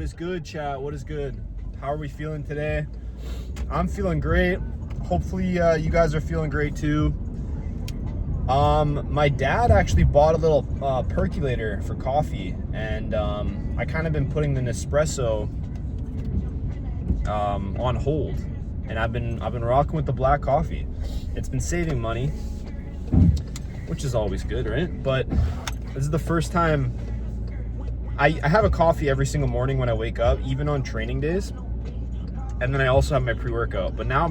is good, chat? What is good? How are we feeling today? I'm feeling great. Hopefully you guys are feeling great too. My dad actually bought a little percolator for coffee, and I kind of been putting the Nespresso on hold, and I've been rocking with the black coffee. It's been saving money, which is always good, right? But this is the first time I have a coffee every single morning when I wake up, even on training days. And then I also have my pre-workout. But now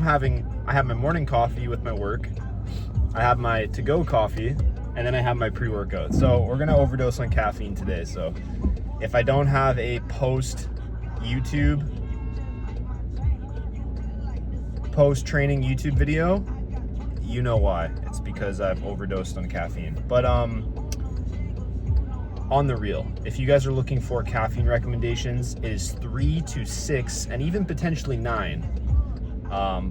I have my morning coffee with my work. I have my to-go coffee, and then I have my pre-workout. So we're gonna overdose on caffeine today. So if I don't have a post-training YouTube video, you know why. It's because I've overdosed on caffeine. But on the real, if you guys are looking for caffeine recommendations, it is 3 to 6 and even potentially 9,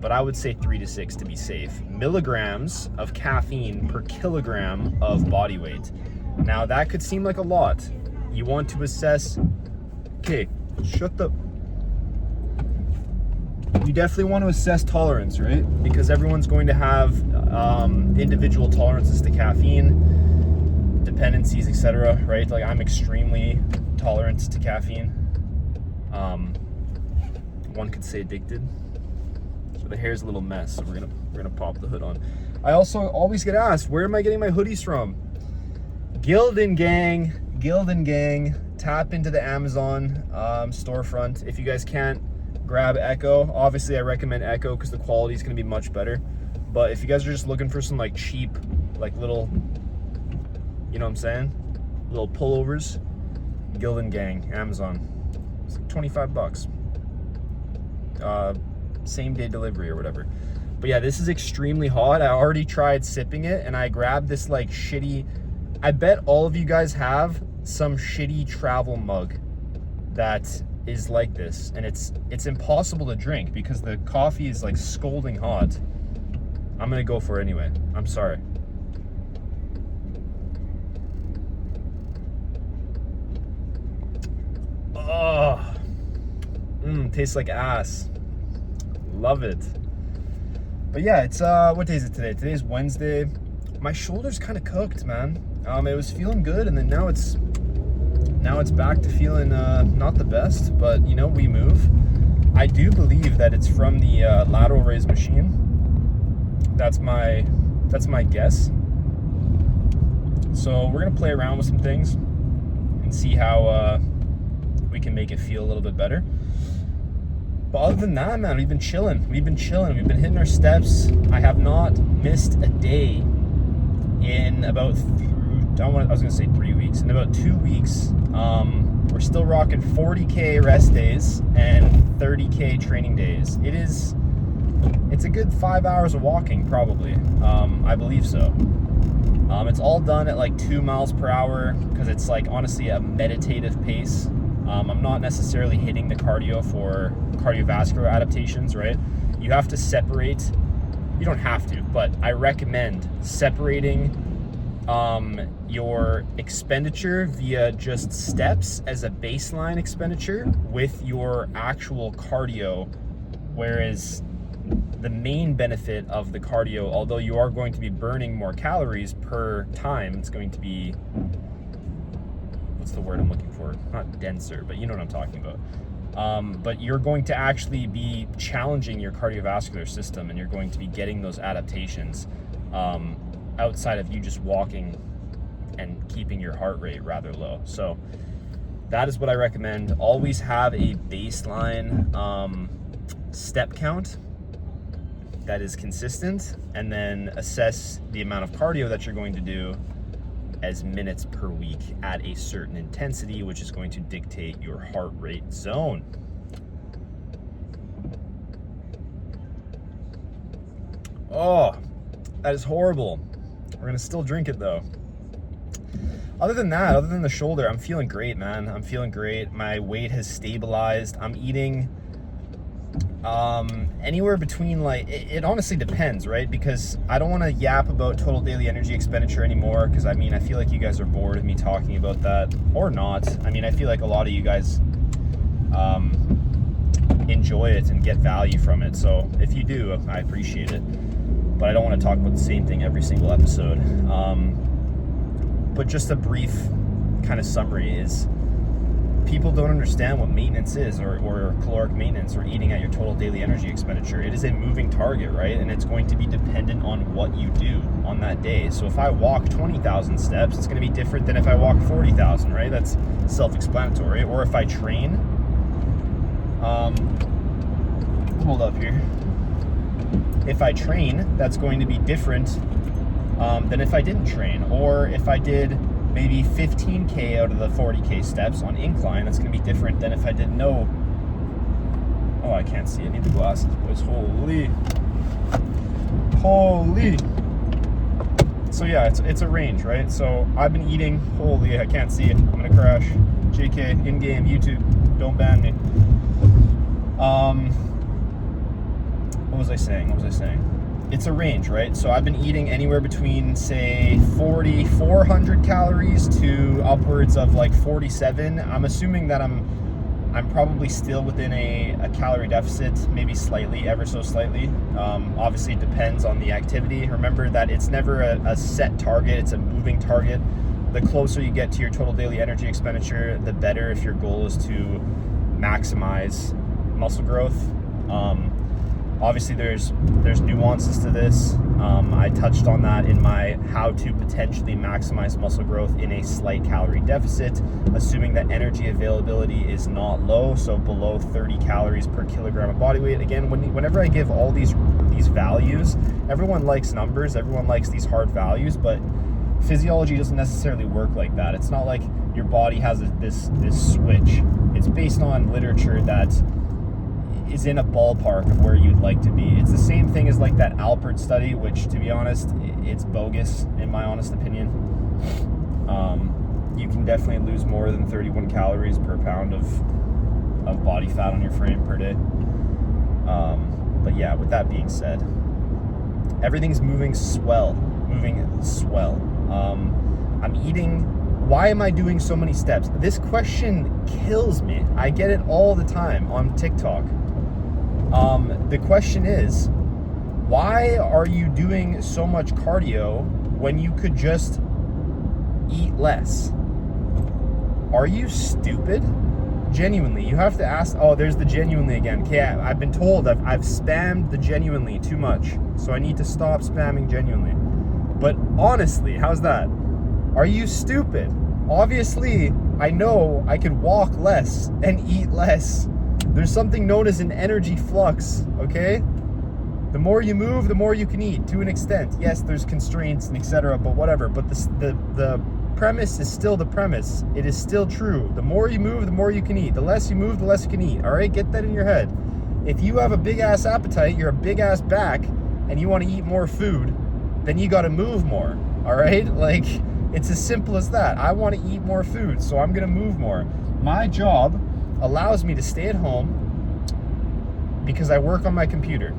but I would say 3 to 6 to be safe, milligrams of caffeine per kilogram of body weight. Now that could seem like a lot. You want to assess, okay, you definitely want to assess tolerance, right? Because everyone's going to have individual tolerances to caffeine, dependencies, etc., right? Like I'm extremely tolerant to caffeine. One could say addicted. So the hair's a little mess, so we're gonna pop the hood on. I also always get asked, where am I getting my hoodies from? Gildan gang. Tap into the Amazon storefront. If you guys can't grab Ekko, obviously I recommend Ekko because the quality is gonna be much better. But if you guys are just looking for some like cheap, like little, you know what I'm saying, little pullovers, Gildan gang, Amazon. It's like 25 bucks. Same day delivery or whatever. But yeah, this is extremely hot. I already tried sipping it, and I grabbed this like shitty, I bet all of you guys have some shitty travel mug that is like this, and it's impossible to drink because the coffee is like scalding hot. I'm gonna go for it anyway. I'm sorry. Oh, tastes like ass. Love it. But yeah, it's what day is it today? Today's Wednesday. My shoulder's kind of cooked, man. It was feeling good, and then now it's back to feeling not the best, but you know, we move. I do believe that it's from the lateral raise machine. That's my guess. So we're gonna play around with some things and see how we can make it feel a little bit better. But other than that, man, we've been chilling. We've been hitting our steps. I have not missed a day in about, I was gonna say 3 weeks. In about 2 weeks, we're still rocking 40K rest days and 30K training days. It's a good 5 hours of walking, probably. I believe so. It's all done at like 2 miles per hour because it's like honestly a meditative pace. I'm not necessarily hitting the cardio for cardiovascular adaptations, right? You have to separate, you don't have to, but I recommend separating your expenditure via just steps as a baseline expenditure with your actual cardio, whereas the main benefit of the cardio, although you are going to be burning more calories per time, it's going to be, what's the word I'm looking for? Not denser, but you know what I'm talking about. But you're going to actually be challenging your cardiovascular system, and you're going to be getting those adaptations outside of you just walking and keeping your heart rate rather low. So that is what I recommend. Always have a baseline step count that is consistent, and then assess the amount of cardio that you're going to do as minutes per week at a certain intensity, which is going to dictate your heart rate zone. Oh, that is horrible. We're gonna still drink it though. Other than that, other than the shoulder, I'm feeling great, man. I'm feeling great. My weight has stabilized. I'm eating anywhere between, like, it honestly depends, right? Because I don't want to yap about total daily energy expenditure anymore, because I mean, I feel like you guys are bored of me talking about that, or not. I mean, I feel like a lot of you guys enjoy it and get value from it. So if you do, I appreciate it. But I don't want to talk about the same thing every single episode. But just a brief kind of summary is, people don't understand what maintenance is, or caloric maintenance, or eating at your total daily energy expenditure. It is a moving target, right? And it's going to be dependent on what you do on that day. So if I walk 20,000 steps, it's going to be different than if I walk 40,000, right? That's self-explanatory. Or if I train, hold up here. If I train, that's going to be different than if I didn't train. Or if I did maybe 15K out of the 40K steps on incline, that's going to be different than if I did no. Oh, I can't see. I need the glasses, boys. Holy. So yeah, it's a range, right? So I've been eating. Holy, I can't see it. I'm going to crash. JK, in-game, YouTube, don't ban me. What was I saying? It's a range, right? So I've been eating anywhere between, say, 400 calories to upwards of like 47. I'm assuming that I'm probably still within a calorie deficit, maybe slightly, ever so slightly. Obviously, it depends on the activity. Remember that it's never a set target, it's a moving target. The closer you get to your total daily energy expenditure, the better if your goal is to maximize muscle growth. Obviously, there's nuances to this. I touched on that in my how to potentially maximize muscle growth in a slight calorie deficit, assuming that energy availability is not low, so below 30 calories per kilogram of body weight. Again, whenever I give all these values, everyone likes numbers, everyone likes these hard values, but physiology doesn't necessarily work like that. It's not like your body has this switch. It's based on literature that is in a ballpark of where you'd like to be. It's the same thing as like that Alpert study, which, to be honest, it's bogus in my honest opinion. You can definitely lose more than 31 calories per pound of body fat on your frame per day. But yeah, with that being said, everything's moving swell. I'm eating. Why am I doing so many steps? This question kills me. I get it all the time on TikTok. The question is, why are you doing so much cardio when you could just eat less? Are you stupid? Genuinely, you have to ask. Oh, there's the genuinely again. Okay, I've been told I've spammed the genuinely too much, so I need to stop spamming genuinely. But honestly, how's that? Are you stupid? Obviously, I know I could walk less and eat less. There's something known as an energy flux, okay? The more you move, the more you can eat, to an extent. Yes, there's constraints and etc., but whatever. But the premise is still the premise. It is still true. The more you move, the more you can eat. The less you move, the less you can eat, all right? Get that in your head. If you have a big-ass appetite, you're a big-ass back, and you want to eat more food, then you got to move more, all right? Like, it's as simple as that. I want to eat more food, so I'm going to move more. My job allows me to stay at home because I work on my computer.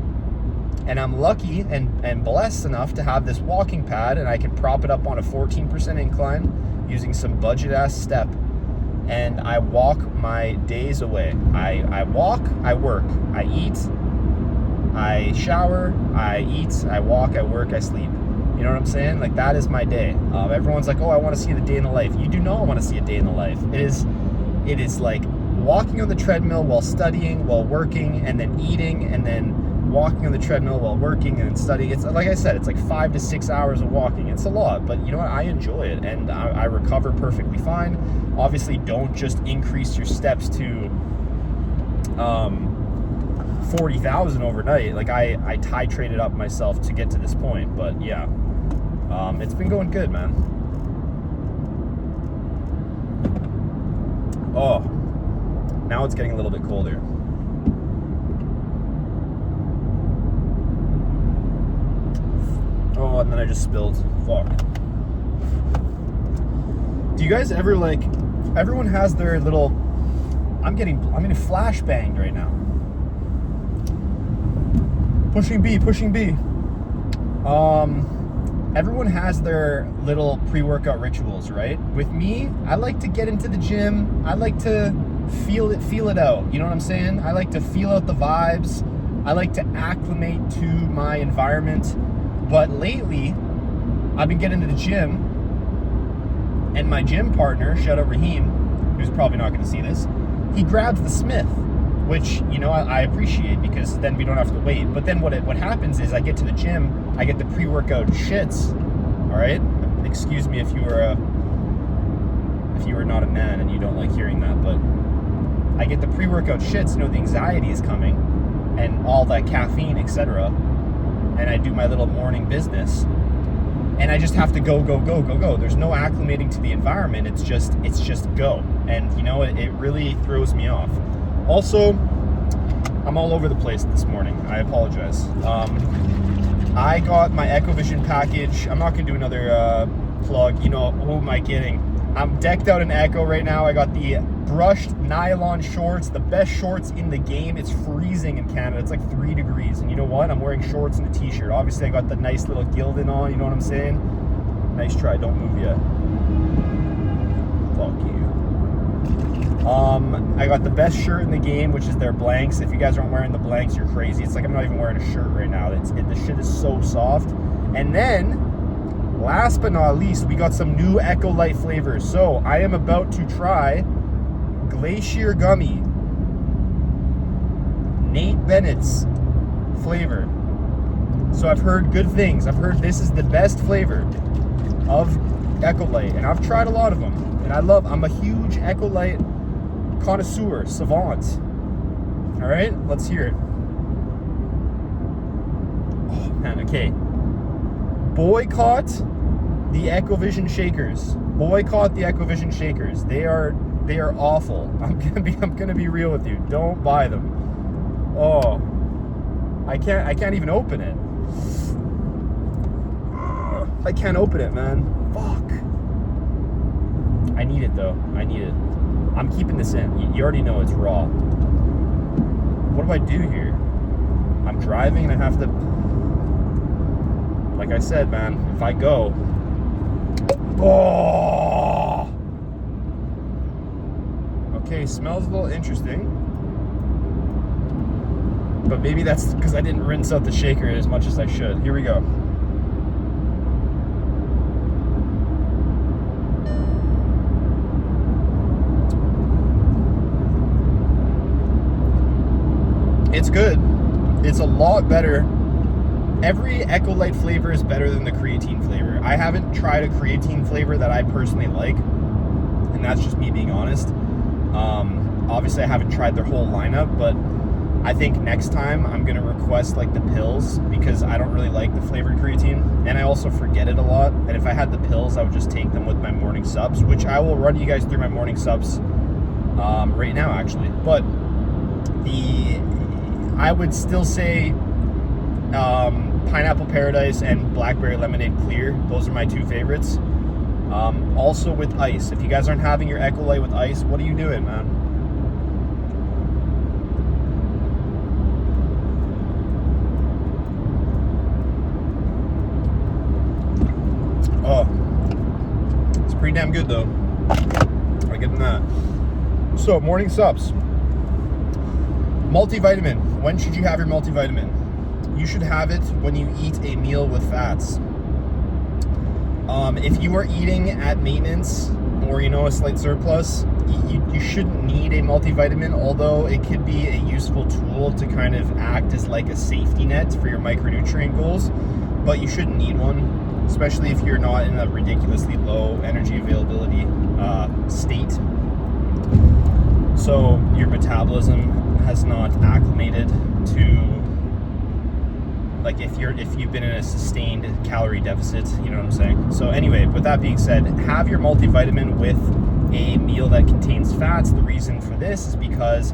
And I'm lucky and blessed enough to have this walking pad, and I can prop it up on a 14% incline using some budget-ass step. And I walk my days away. I walk, I work, I eat, I shower, I eat, I walk, I work, I sleep. You know what I'm saying? Like, that is my day. Everyone's like, oh, I want to see the day in the life. You do not want to see a day in the life. It is like walking on the treadmill while studying, while working, and then eating, and then walking on the treadmill while working and studying. It's like I said, it's like 5 to 6 hours of walking. It's a lot, but you know what? I enjoy it, and I recover perfectly fine. Obviously, don't just increase your steps to 40,000 overnight. Like, I titrated up myself to get to this point, but yeah, it's been going good, man. Oh, now it's getting a little bit colder. Oh, and then I just spilled. Fuck. Do you guys ever, like, everyone has their little, I'm getting flashbanged right now. Pushing B. Everyone has their little pre-workout rituals, right? With me, I like to get into the gym. I like to feel it out. You know what I'm saying? I like to feel out the vibes. I like to acclimate to my environment. But lately, I've been getting to the gym, and my gym partner, shout out Raheem, who's probably not going to see this, he grabs the Smith, which, you know, I appreciate, because then we don't have to wait. But then what happens is I get to the gym, I get the pre-workout shits. All right, excuse me if you were not a man and you don't like hearing that, but I get the pre-workout shits. You know, the anxiety is coming, and all that caffeine, etc. And I do my little morning business, and I just have to go. There's no acclimating to the environment. It's just go. And you know, it really throws me off. Also, I'm all over the place this morning. I apologize. I got my Ekkovision package. I'm not gonna do another plug. You know, who am I kidding? I'm decked out in Ekko right now. I got the brushed nylon shorts, the best shorts in the game. It's freezing in Canada. It's like 3 degrees. And you know what? I'm wearing shorts and a t-shirt. Obviously, I got the nice little Gildan on. You know what I'm saying? Nice try. Don't move yet. Fuck you. I got the best shirt in the game, which is their blanks. If you guys aren't wearing the blanks, you're crazy. It's like I'm not even wearing a shirt right now. The shit is so soft. And then, last but not least, we got some new Ekko Light flavors. So I am about to try Glacier Gummy, Nate Bennett's flavor. So I've heard good things. I've heard this is the best flavor of Ekko Light, and I've tried a lot of them, and I'm a huge Ekko Light connoisseur, savant. All right, let's hear it. Oh man, okay. Boycott the Ekkovision shakers. Boycott the Ekkovision shakers. They are awful. I'm gonna be real with you. Don't buy them. Oh, I can't even open it. I can't open it, man. Fuck. I need it though. I need it. I'm keeping this in. You already know it's raw. What do I do here? I'm driving and I have to. Like I said, man, if I go. Oh! Okay, smells a little interesting. But maybe that's because I didn't rinse out the shaker as much as I should. Here we go. It's good. It's a lot better. Every Ekko Light flavor is better than the creatine flavor. I haven't tried a creatine flavor that I personally like, and that's just me being honest. Obviously, I haven't tried their whole lineup, but I think next time I'm gonna request like the pills, because I don't really like the flavored creatine, and I also forget it a lot. And if I had the pills, I would just take them with my morning subs, which I will run you guys through my morning subs right now, actually. But I would still say Pineapple Paradise and Blackberry Lemonade Clear. Those are my 2 favorites. Also with ice. If you guys aren't having your Ekko Light with ice, what are you doing, man? Oh, it's pretty damn good though. I'll give them that. So, morning subs. Multivitamin. When should you have your multivitamin? You should have it when you eat a meal with fats. If you are eating at maintenance or, you know, a slight surplus, you shouldn't need a multivitamin, although it could be a useful tool to kind of act as like a safety net for your micronutrient goals, but you shouldn't need one, especially if you're not in a ridiculously low energy availability state. So your metabolism has not acclimated to, like, if you've been in a sustained calorie deficit, you know what I'm saying? So anyway, with that being said, have your multivitamin with a meal that contains fats. The reason for this is because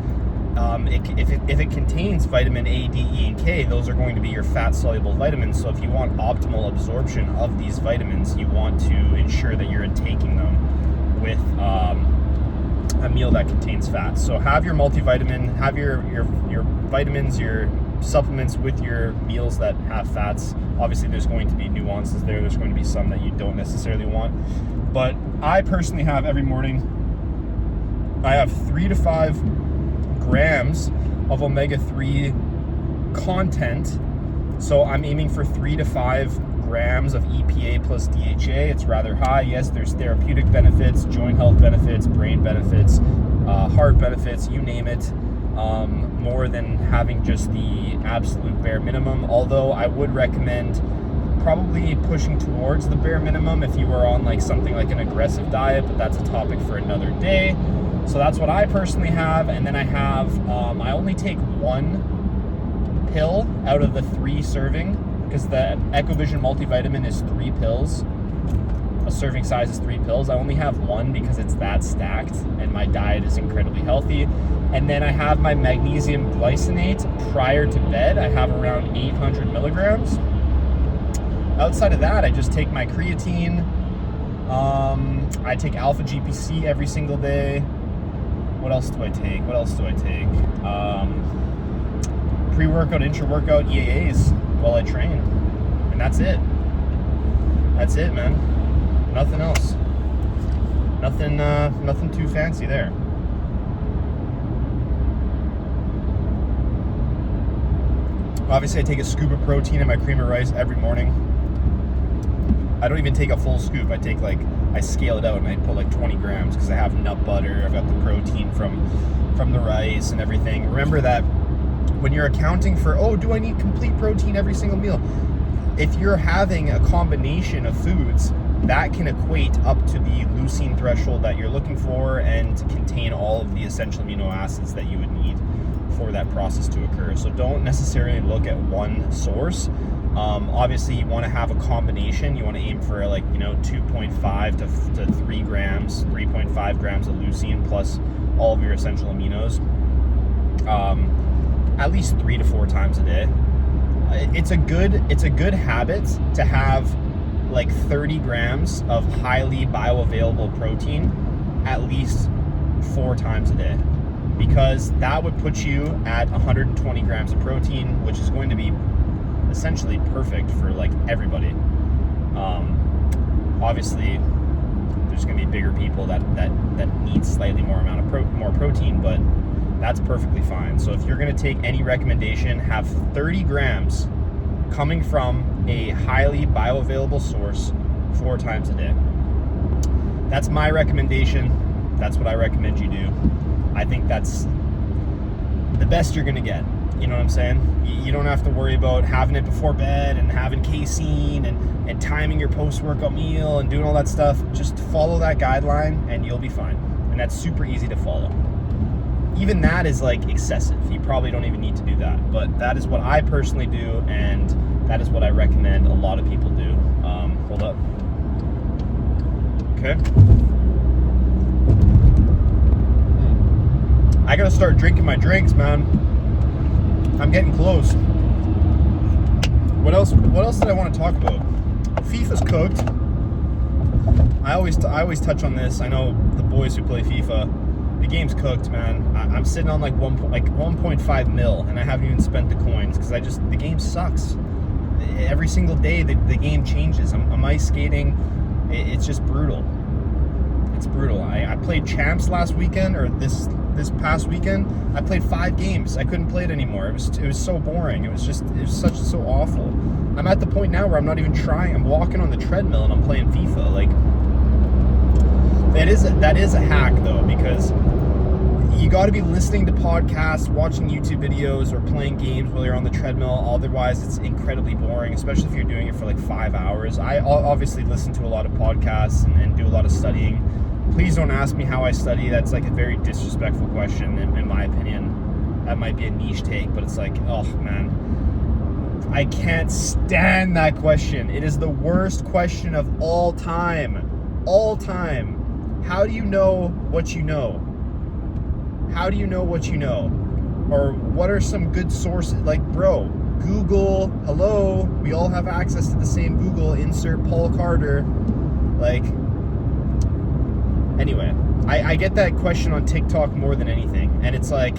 if it contains vitamin A, D, E, and K, those are going to be your fat-soluble vitamins. So if you want optimal absorption of these vitamins, you want to ensure that you're taking them with a meal that contains fats. So have your multivitamin, have your vitamins, your supplements with your meals that have fats. Obviously, there's going to be nuances there. There's going to be some that you don't necessarily want. But I personally have every morning I have 3 to 5 grams of omega-3 content. So I'm aiming for 3 to 5 grams of EPA plus DHA. It's rather high. Yes, there's therapeutic benefits, joint health benefits, brain benefits, heart benefits, you name it. More than having just the absolute bare minimum. Although I would recommend probably pushing towards the bare minimum if you were on like something like an aggressive diet, but that's a topic for another day. So that's what I personally have. And then I have, I only take 1 pill out of the 3 serving, because the Ekkovision multivitamin is 3 pills. A serving size is 3 pills. I only have 1 because it's that stacked and my diet is incredibly healthy. And then I have my magnesium glycinate prior to bed. I have around 800 milligrams. Outside of that, I just take my creatine. I take alpha GPC every single day. What else do I take? Pre-workout, intra-workout, EAAs while I train. And that's it. That's it, man. Nothing else. Nothing too fancy there. Obviously, I take a scoop of protein in my cream of rice every morning. I don't even take a full scoop. I scale it out and I put like 20 grams because I have nut butter. I've got the protein from the rice and everything. Remember that when you're accounting for, oh, do I need complete protein every single meal? If you're having a combination of foods, that can equate up to the leucine threshold that you're looking for and contain all of the essential amino acids that you would need for that process to occur. So don't necessarily look at one source. Obviously you want to have a combination. You want to aim for 2.5 to 3 grams, 3.5 grams of leucine plus all of your essential aminos, at least 3 to 4 times a day. It's a good habit to have like 30 grams of highly bioavailable protein at least 4 times a day, because that would put you at 120 grams of protein, which is going to be essentially perfect for like everybody. Obviously there's going to be bigger people that need slightly more amount of more protein, but that's perfectly fine. So if you're going to take any recommendation, have 30 grams coming from a highly bioavailable source 4 times a day. That's my recommendation. That's what I recommend you do. I think that's the best you're going to get. You know what I'm saying? You don't have to worry about having it before bed and having casein and timing your post-workout meal and doing all that stuff. Just follow that guideline and you'll be fine. And that's super easy to follow. Even that is like excessive. You probably don't even need to do that. But that is what I personally do, and that is what I recommend a lot of people do. Hold up. Okay. I gotta start drinking my drinks, man. I'm getting close. What else did I want to talk about? FIFA's cooked. I always touch on this. I know the boys who play FIFA, the game's cooked, man. I'm sitting on like 1.5 mil, and I haven't even spent the coins because the game sucks. Every single day the game changes. I'm ice skating. It's just brutal. It's brutal. I played champs last weekend, or this past weekend. I played 5 games. I couldn't play it anymore. It was so boring. It was so awful. I'm at the point now where I'm not even trying. I'm walking on the treadmill and I'm playing FIFA. Like, that is a hack though, because you got to be listening to podcasts, watching YouTube videos, or playing games while you're on the treadmill. Otherwise, it's incredibly boring, especially if you're doing it for like 5 hours. I obviously listen to a lot of podcasts and do a lot of studying. Please don't ask me how I study. That's like a very disrespectful question, in my opinion. That might be a niche take, but it's like, oh man, I can't stand that question. It is the worst question of all time. All time. How do you know what you know? How do you know what you know? Or what are some good sources? Like, bro, Google, hello, we all have access to the same Google, insert Paul Carter. Like, anyway, I get that question on TikTok more than anything. And it's like,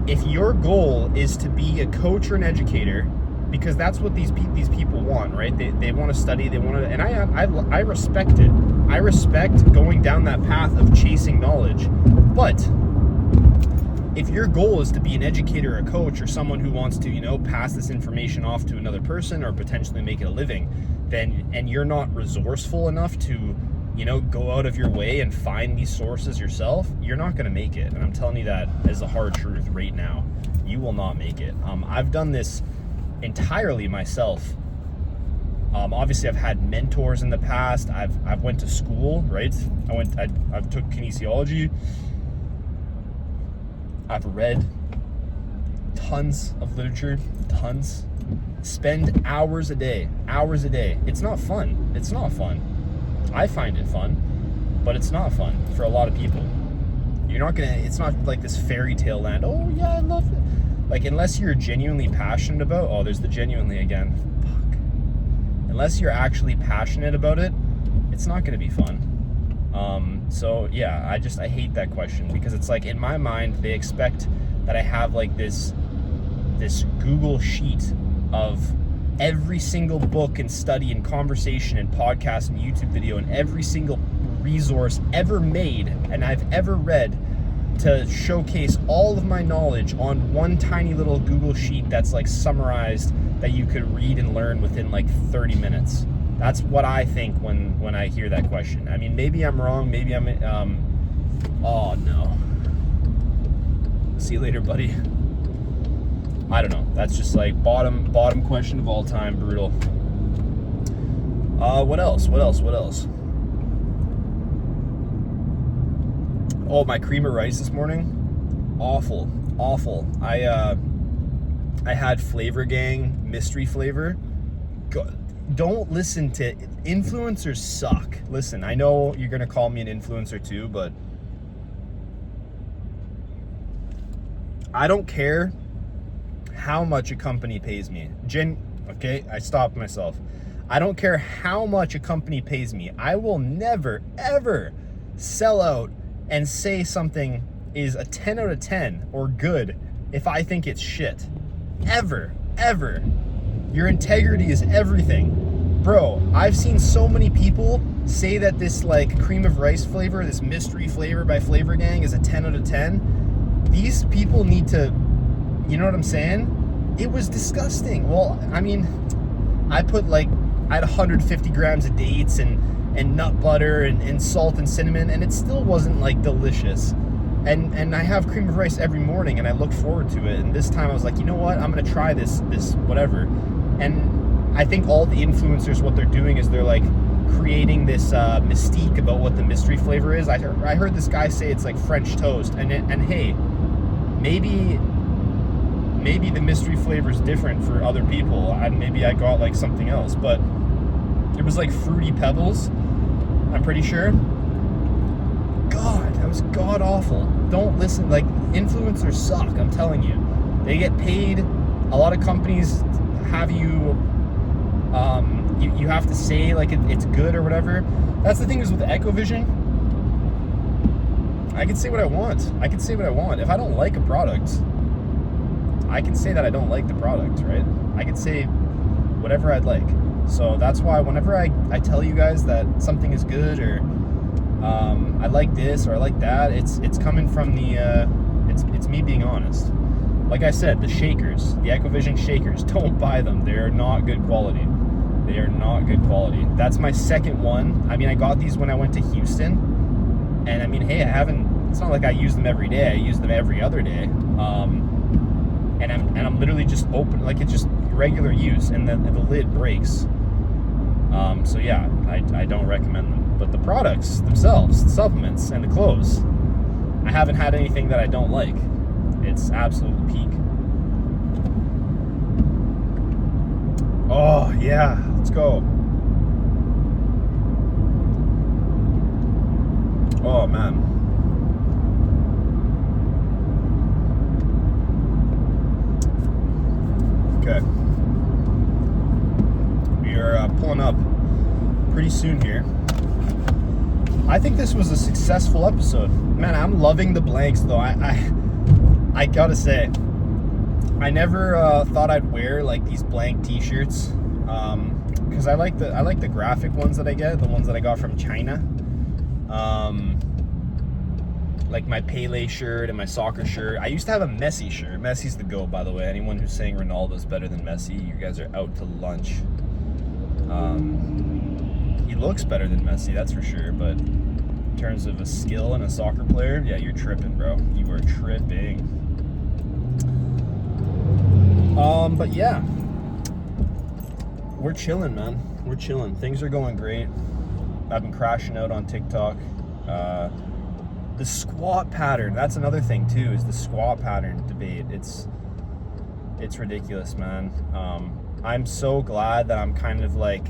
if your goal is to be a coach or an educator, because that's what these people want, right? They want to study, they want to, and I respect it. I respect going down that path of chasing knowledge. But if your goal is to be an educator or a coach or someone who wants to, you know, pass this information off to another person or potentially make it a living, then, and you're not resourceful enough to, you know, go out of your way and find these sources yourself, you're not going to make it. And I'm telling you that as a hard truth right now. You will not make it. I've done this entirely myself. Obviously, I've had mentors in the past. I've went to school, right? I've took kinesiology. I've read tons of literature, tons. Spend hours a day. It's not fun. It's not fun. I find it fun, but it's not fun for a lot of people. You're not gonna, it's not like this fairy tale land. Oh yeah, I love it. Like, unless you're genuinely passionate about, oh, there's the genuinely again. Fuck. Unless you're actually passionate about it, it's not gonna be fun. So yeah, I hate that question, because it's like, in my mind, they expect that I have like this Google sheet of every single book and study and conversation and podcast and YouTube video and every single resource ever made and I've ever read, to showcase all of my knowledge on one tiny little Google sheet that's like summarized, that you could read and learn within like 30 minutes. That's what I think when I hear that question. I mean, maybe I'm wrong, maybe I'm oh no. See you later, buddy. I don't know. That's just like bottom question of all time, brutal. What else? Oh, my cream of rice this morning, awful. I had Flavor Gang mystery flavor. Don't listen to influencers. Suck. Listen, I know you're gonna call me an influencer too, but I don't care how much a company pays me. Okay, I stopped myself. I don't care how much a company pays me. I will never, ever sell out and say something is a 10 out of 10 or good if I think it's shit. Ever. Your integrity is everything. Bro, I've seen so many people say that this like cream of rice flavor, this mystery flavor by Flavor Gang, is a 10 out of 10. These people need to, you know what I'm saying? It was disgusting. Well, I mean, I had 150 grams of dates and nut butter and salt and cinnamon, and it still wasn't like delicious. And I have cream of rice every morning and I look forward to it. And this time I was like, you know what? I'm gonna try this whatever. And I think all the influencers, what they're doing is they're like creating this mystique about what the mystery flavor is. I heard this guy say it's like French toast, and hey, maybe the mystery flavor is different for other people, and maybe I got like something else, but it was like Fruity Pebbles, I'm pretty sure. God, that was god awful. Don't listen. Like, influencers suck, I'm telling you. They get paid. A lot of companies have you you have to say like it's good or whatever. That's the thing is with Ekkovision, I can say what I want. If I don't like a product, I can say that I don't like the product, right? I can say whatever I'd like. So that's why whenever I tell you guys that something is good, or I like this or I like that, it's coming from the it's me being honest. Like I said, the shakers, the Ekkovision shakers, don't buy them. They're not good quality. They are not good quality. That's my second one. I mean, I got these when I went to Houston, and I mean, hey, it's not like I use them every day. I use them every other day. And I'm literally just open, like it's just regular use, and then the lid breaks. So yeah, I don't recommend them. But the products themselves, the supplements and the clothes, I haven't had anything that I don't like. It's absolute peak. Oh yeah, let's go. Oh man. Okay. We are pulling up pretty soon here. I think this was a successful episode. Man, I'm loving the blanks though. I gotta say, I never thought I'd wear like these blank t-shirts, because I like the graphic ones that I get, the ones that I got from China. like my Pele shirt and my soccer shirt. I used to have a Messi shirt. Messi's the GOAT, by the way. Anyone who's saying Ronaldo's better than Messi, you guys are out to lunch. He looks better than Messi, that's for sure, but in terms of a skill and a soccer player, yeah, you're tripping, bro. You are tripping. But yeah, we're chilling, man. We're chilling. Things are going great. I've been crashing out on TikTok. The squat pattern, that's another thing too, is the squat pattern debate. It's ridiculous, man. I'm so glad that I'm kind of like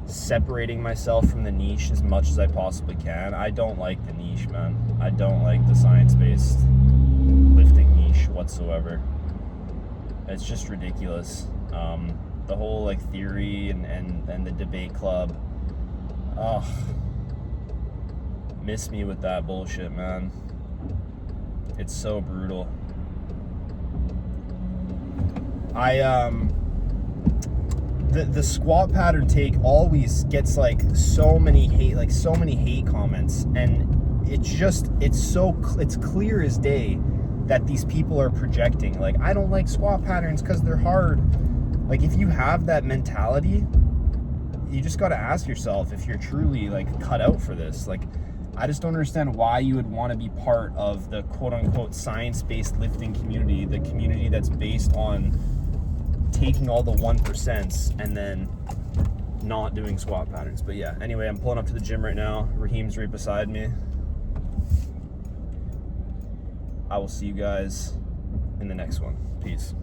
separating myself from the niche as much as I possibly can. I don't like the niche, man. I don't like the science-based lifting niche whatsoever. It's just ridiculous. The whole like theory and the debate club. Ugh. Miss me with that bullshit, man. It's so brutal. The squat pattern take always gets like so many hate comments, and it's clear as day that these people are projecting. Like, I don't like squat patterns because they're hard. Like, if you have that mentality, you just got to ask yourself if you're truly like cut out for this. Like, I just don't understand why you would want to be part of the quote-unquote science-based lifting community, the community that's based on taking all the 1% and then not doing squat patterns. But yeah, anyway, I'm pulling up to the gym right now. Raheem's right beside me. I will see you guys in the next one. Peace.